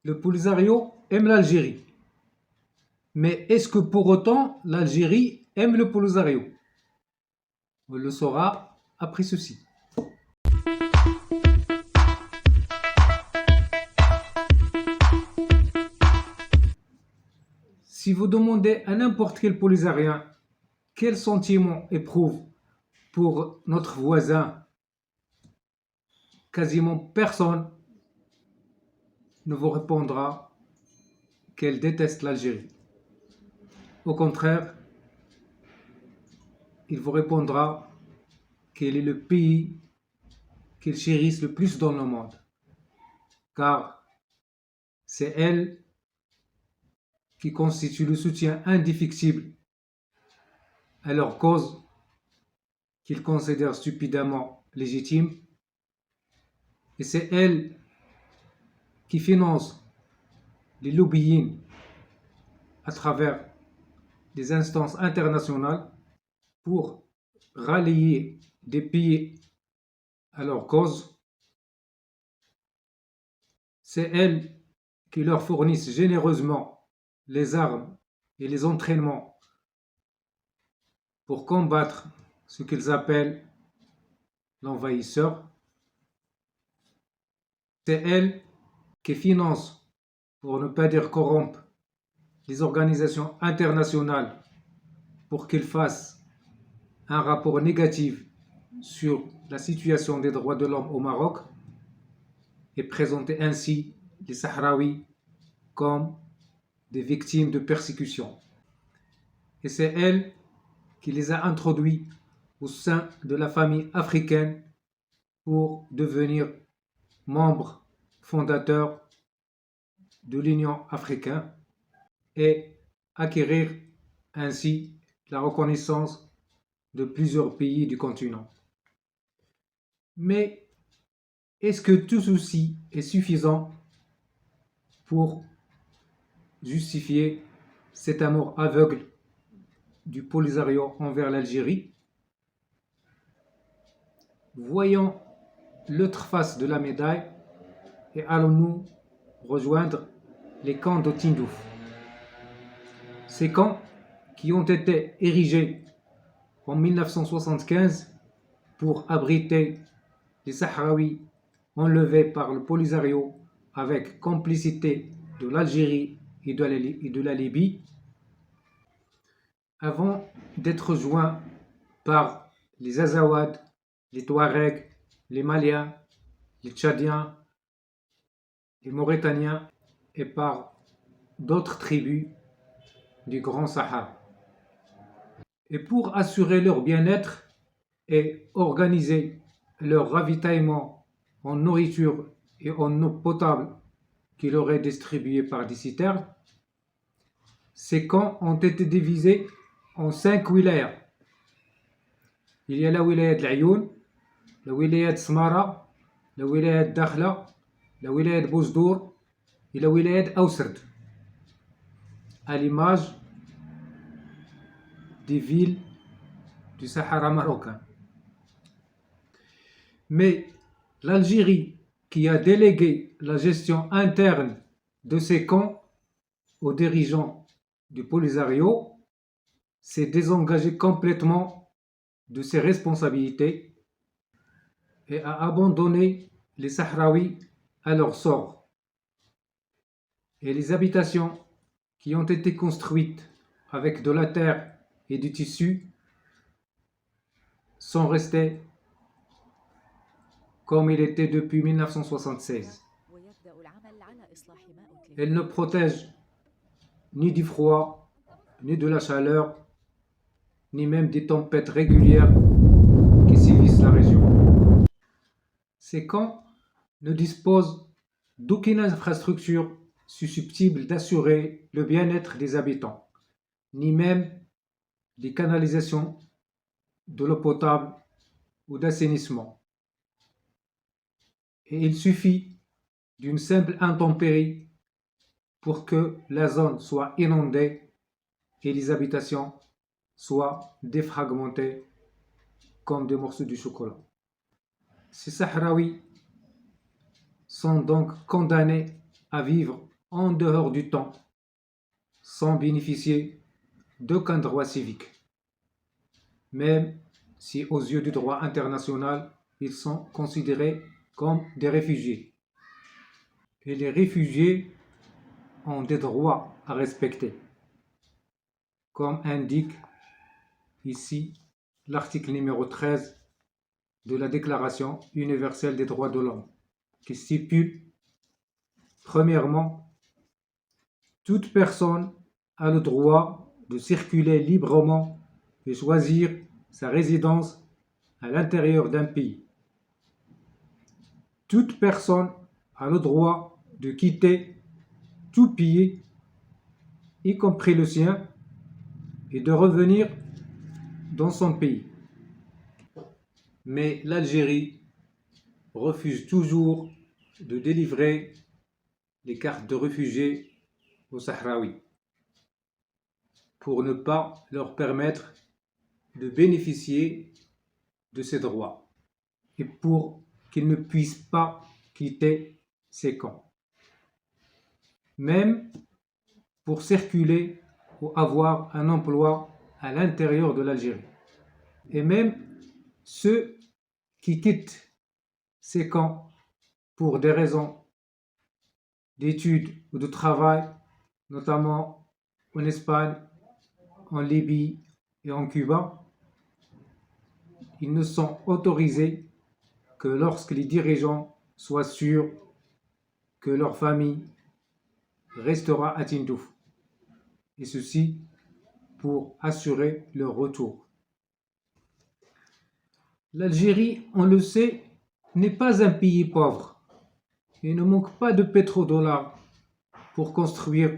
Le Polisario aime l'Algérie. Mais est-ce que pour autant l'Algérie aime le Polisario? On le saura après ceci. Si vous demandez à n'importe quel Polisarien quel sentiment éprouve pour notre voisin, quasiment personne ne vous répondra qu'elle déteste l'Algérie. Au contraire, il vous répondra quel est le pays qu'ils chérissent le plus dans le monde, car c'est elle qui constitue le soutien indéfectible à leur cause qu'ils considèrent stupidement légitime, et c'est elle qui finance les lobbying à travers des instances internationales pour rallier des pays à leur cause. C'est elles qui leur fournissent généreusement les armes et les entraînements pour combattre ce qu'ils appellent l'envahisseur. C'est elles qui financent, pour ne pas dire corrompent, les organisations internationales pour qu'ils fassent un rapport négatif sur la situation des droits de l'homme au Maroc et présenter ainsi les Sahraouis comme des victimes de persécution. Et c'est elle qui les a introduits au sein de la famille africaine pour devenir membres fondateurs de l'Union africaine et acquérir ainsi la reconnaissance de plusieurs pays du continent. Mais est-ce que tout ceci est suffisant pour justifier cet amour aveugle du Polisario envers l'Algérie? Voyons l'autre face de la médaille et allons-nous rejoindre les camps de Tindouf. Ces camps qui ont été érigés en 1975 pour abriter les Sahraouis enlevés par le Polisario avec complicité de l'Algérie et de la Libye, avant d'être joints par les Azawad, les Touaregs, les Maliens, les Tchadiens, les Mauritaniens et par d'autres tribus du Grand Sahara. Et pour assurer leur bien-être et organiser leur ravitaillement en nourriture et en eau potable qui leur est distribuée par des citernes, ces camps ont été divisés en 5 wilayas. Il y a la wilaya de l'Ayoun, la wilaya de Smara, la wilaya de Dakhla, la wilaya de Bouzdour et la wilaya de Aousserd, à l'image des villes du Sahara marocain. Mais l'Algérie, qui a délégué la gestion interne de ces camps aux dirigeants du Polisario, s'est désengagée complètement de ses responsabilités et a abandonné les Sahraouis à leur sort. Et les habitations qui ont été construites avec de la terre et du tissu sont restées comme il était depuis 1976. Elles ne protègent ni du froid, ni de la chaleur, ni même des tempêtes régulières qui sévissent la région. Ces camps ne disposent d'aucune infrastructure susceptible d'assurer le bien-être des habitants, ni même des canalisations, de l'eau potable ou d'assainissement. Et il suffit d'une simple intempérie pour que la zone soit inondée et les habitations soient défragmentées comme des morceaux de chocolat. Ces Sahraouis sont donc condamnés à vivre en dehors du temps sans bénéficier d'aucun droit civique, même si aux yeux du droit international, ils sont considérés comme des réfugiés. Et les réfugiés ont des droits à respecter, comme indique ici l'article numéro 13 de la Déclaration universelle des droits de l'homme, qui stipule, premièrement, toute personne a le droit de circuler librement et choisir sa résidence à l'intérieur d'un pays. Toute personne a le droit de quitter tout pays, y compris le sien, et de revenir dans son pays. Mais l'Algérie refuse toujours de délivrer les cartes de réfugiés aux Sahraouis pour ne pas leur permettre de bénéficier de ces droits et pour qu'ils ne puissent pas quitter ces camps. Même pour circuler ou avoir un emploi à l'intérieur de l'Algérie. Et même ceux qui quittent ces camps pour des raisons d'études ou de travail, notamment en Espagne, en Libye et en Cuba, ils ne sont autorisés que lorsque les dirigeants soient sûrs que leur famille restera à Tindouf, et ceci pour assurer leur retour. L'Algérie, on le sait, n'est pas un pays pauvre et ne manque pas de pétrodollars pour construire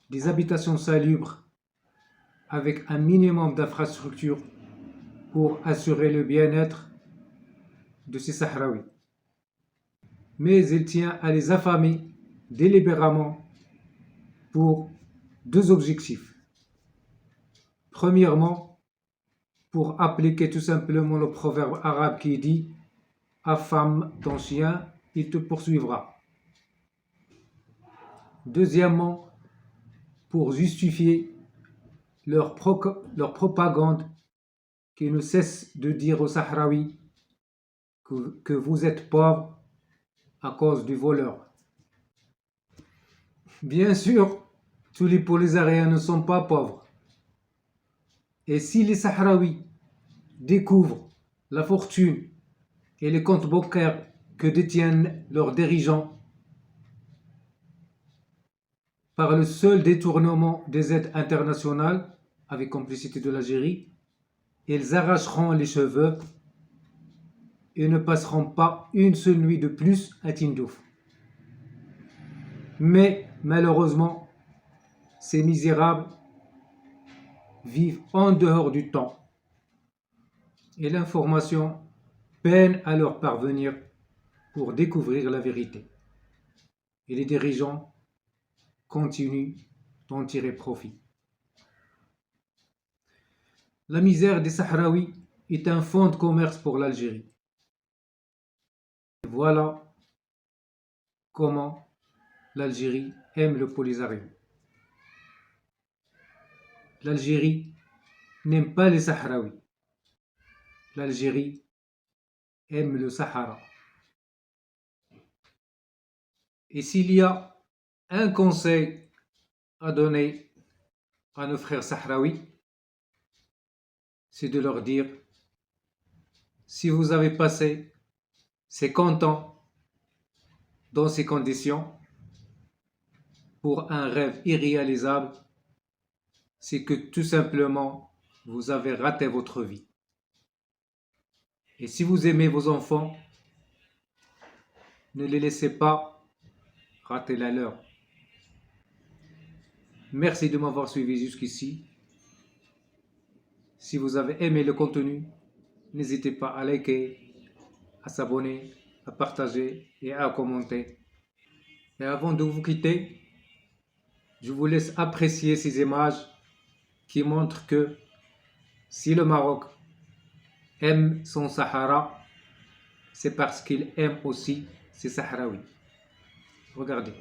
des habitations salubres avec un minimum d'infrastructures pour assurer le bien-être de ces Sahraouis. Mais il tient à les affamer délibérément pour deux objectifs. Premièrement, pour appliquer tout simplement le proverbe arabe qui dit « affame ton chien, il te poursuivra ». Deuxièmement, pour justifier leur propagande qui ne cesse de dire aux Sahraouis que vous êtes pauvres à cause du voleur. Bien sûr, tous les Polysariens ne sont pas pauvres. Et si les Sahraouis découvrent la fortune et les comptes bancaires que détiennent leurs dirigeants par le seul détournement des aides internationales avec complicité de l'Algérie, ils arracheront les cheveux et ne passeront pas une seule nuit de plus à Tindouf. Mais malheureusement, ces misérables vivent en dehors du temps et l'information peine à leur parvenir pour découvrir la vérité. Et les dirigeants continuent d'en tirer profit. La misère des Sahraouis est un fonds de commerce pour l'Algérie. Voilà comment l'Algérie aime le Polisario. L'Algérie n'aime pas les Sahraouis. L'Algérie aime le Sahara. Et s'il y a un conseil à donner à nos frères sahraouis, c'est de leur dire, si vous avez passé 50 ans dans ces conditions, pour un rêve irréalisable, c'est que tout simplement, vous avez raté votre vie. Et si vous aimez vos enfants, ne les laissez pas rater la leur. Merci de m'avoir suivi jusqu'ici. Si vous avez aimé le contenu, n'hésitez pas à liker, à s'abonner, à partager et à commenter. Et avant de vous quitter, je vous laisse apprécier ces images qui montrent que si le Maroc aime son Sahara, c'est parce qu'il aime aussi ses Sahraouis. Regardez.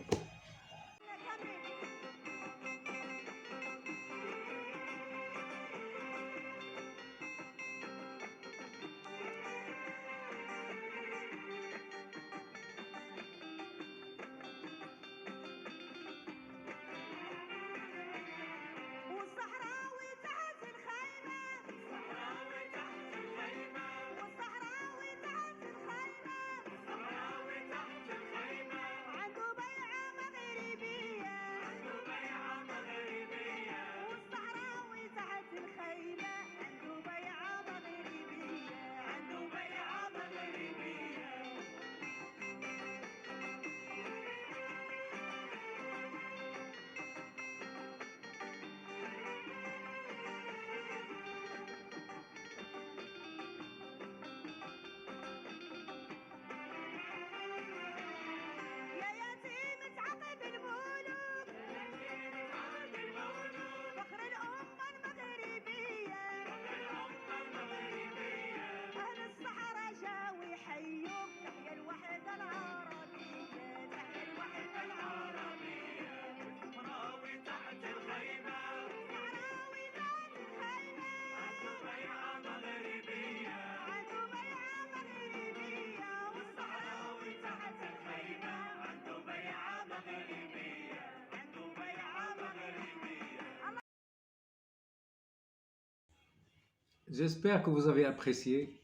J'espère que vous avez apprécié.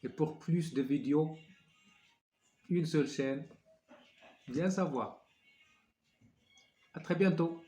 Et pour plus de vidéos, une seule chaîne, bien savoir. À très bientôt.